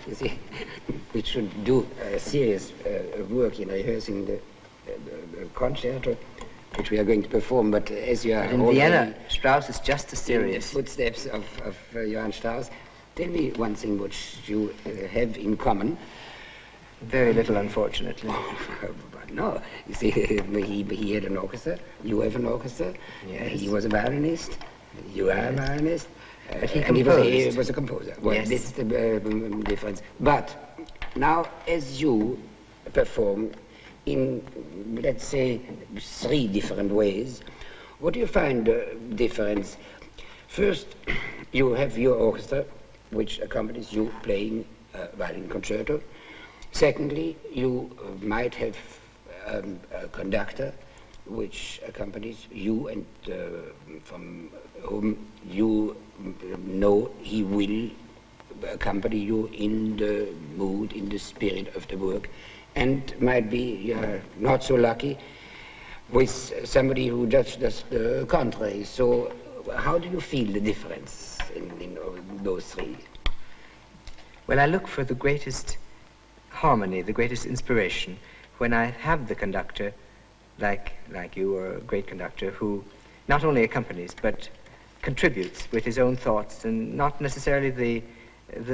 You see, we should do serious work in rehearsing the concerto, which we are going to perform. But as you are in Vienna, Strauss is just as serious. In the footsteps of Johann Strauss, tell me one thing which you have in common. Very little, unfortunately. But no, you see, he had an orchestra. You have an orchestra. Yes. He was a violinist. You are a violinist. But he and composed. he was a composer. Well, yes. This is the difference. But now, as you perform in, let's say, 3 different ways, what do you find the difference? First, you have your orchestra, which accompanies you playing violin concerto. Secondly, you might have a conductor which accompanies you and from whom you know he will accompany you in the mood, in the spirit of the work, and might be you're not so lucky with somebody who just does the contrary. So how do you feel the difference in those 3? Well, I look for the greatest harmony, the greatest inspiration when I have the conductor like you, or a great conductor, who not only accompanies but contributes with his own thoughts, and not necessarily the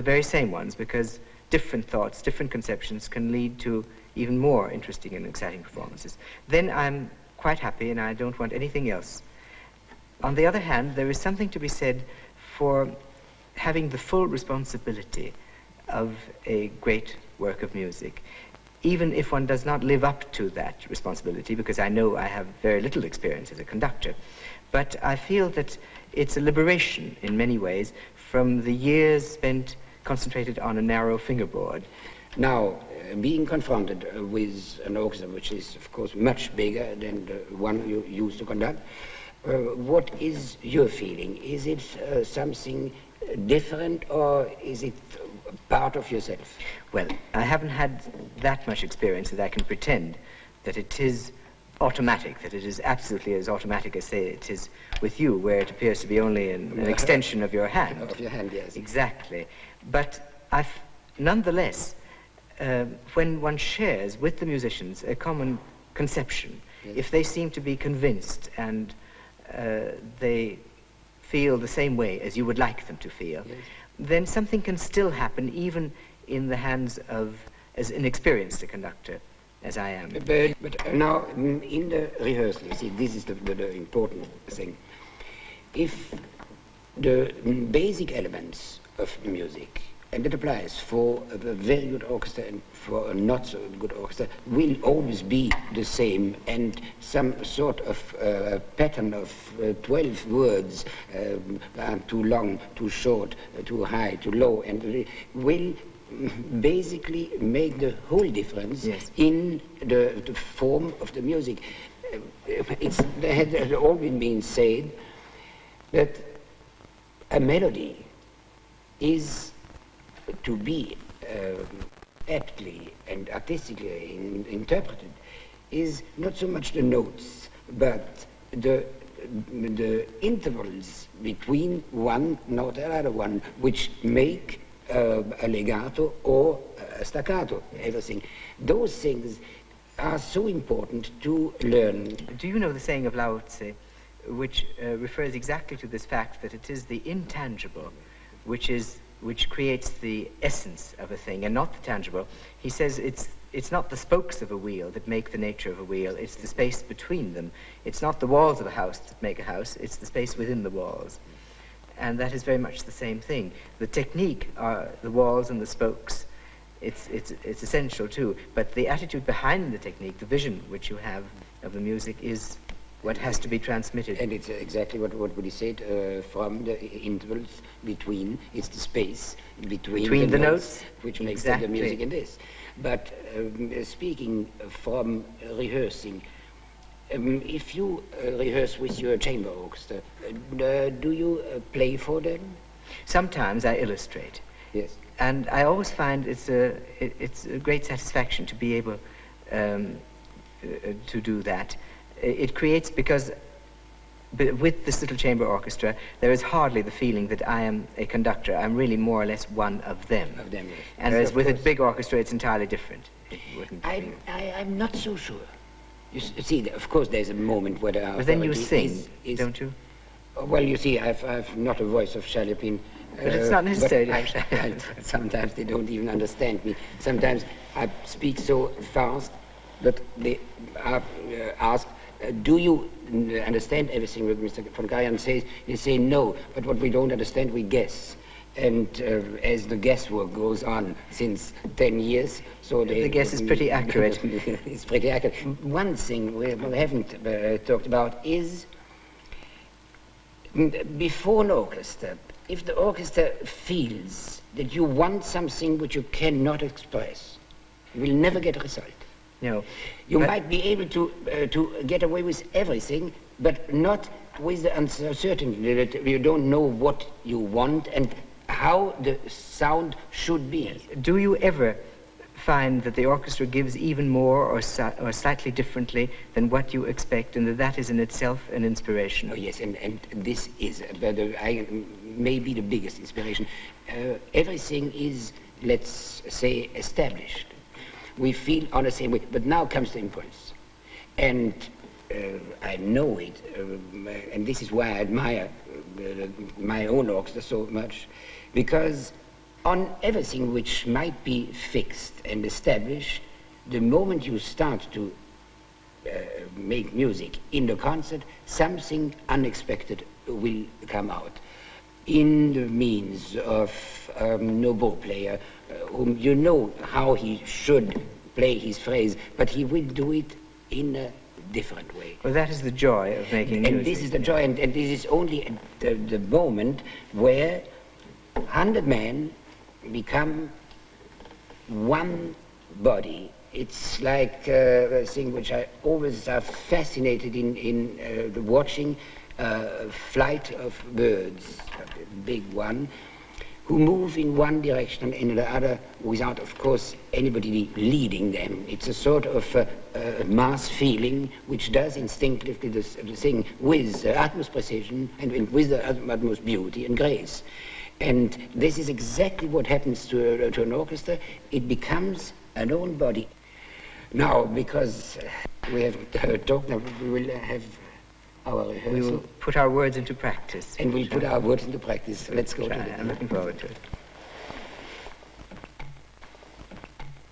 very same ones, because different thoughts, different conceptions can lead to even more interesting and exciting performances. Then I'm quite happy and I don't want anything else. On the other hand, there is something to be said for having the full responsibility of a great work of music, even if one does not live up to that responsibility, because I know I have very little experience as a conductor. But I feel that it's a liberation in many ways from the years spent concentrated on a narrow fingerboard. Now, being confronted with an orchestra which is, of course, much bigger than the one you used to conduct, what is your feeling? Is it something different, or is it part of yourself? Well, I haven't had that much experience that I can pretend that it is automatic, that it is absolutely as automatic as, say, it is with you, where it appears to be only an extension of your hand. Of your hand, yes. Exactly. But nonetheless, when one shares with the musicians a common conception, yes, if they seem to be convinced and they feel the same way as you would like them to feel, yes, then something can still happen even in the hands of as inexperienced a conductor as I am. But now, in the rehearsal, you see, this is the important thing. If the basic elements of music, and it applies for a very good orchestra and for a not so good orchestra, will always be the same, and some sort of pattern of 12 words, too long, too short, too high, too low, and will basically make the whole difference, yes, in the form of the music. There had always been said that a melody is to be aptly and artistically interpreted is not so much the notes, but the intervals between one note and another one, which make a legato or a staccato, everything. Those things are so important to learn. Do you know the saying of Lao Tse, which refers exactly to this fact that it is the intangible which creates the essence of a thing and not the tangible? He says it's not the spokes of a wheel that make the nature of a wheel, it's the space between them. It's not the walls of a house that make a house, it's the space within the walls. And that is very much the same thing. The technique are the walls and the spokes. It's essential too, but the attitude behind the technique, the vision which you have of the music, is what has to be transmitted. And it's exactly what Woody said, from the intervals between, it's the space between the notes which makes the music in this. But speaking from rehearsing, if you rehearse with your chamber orchestra, do you play for them? Sometimes I illustrate. Yes. And I always find it's a great satisfaction to be able to do that. It creates, because with this little chamber orchestra, there is hardly the feeling that I am a conductor. I'm really more or less one of them. Of them, yes. And whereas with a big orchestra, it's entirely different. I'm not so sure. You see, of course, there's a moment where the But then you sing, don't you? Well, you see, I've not a voice of Chalepin. But it's not necessary. Sometimes they don't even understand me. Sometimes I speak so fast that they are asked, do you understand everything what Mr. von Karajan says? They say no, but what we don't understand, we guess. And as the guesswork goes on since 10 years, so the guess is pretty accurate. It's pretty accurate. One thing we haven't talked about is, before an orchestra, if the orchestra feels that you want something which you cannot express, you will never get a result. No. You might be able to get away with everything, but not with the uncertainty that you don't know what you want and how the sound should be. Do you ever find that the orchestra gives even more or slightly differently than what you expect, and that is in itself an inspiration? Oh, yes, and this is maybe the biggest inspiration. Everything is, let's say, established. We feel on the same way, but now comes the impulse. And I know it, and this is why I admire my own orchestra so much, because on everything which might be fixed and established, the moment you start to make music in the concert, something unexpected will come out. In the means of a noble player, whom you know how he should play his phrase, but he will do it in a different way. Well, that is the joy of making music. And this is the joy, and this is only the moment where 100 men become one body. It's like a thing which I always are fascinated in the watching flight of birds, a big one, who move in one direction and in the other without, of course, anybody leading them. It's a sort of mass feeling which does instinctively the thing with utmost precision and with the utmost beauty and grace. And this is exactly what happens to an orchestra. It becomes an own body. Now, because we have talked, we will have our rehearsal. We will put our words into practice. And we'll put our words into practice. Let's go to it. I'm looking forward to it.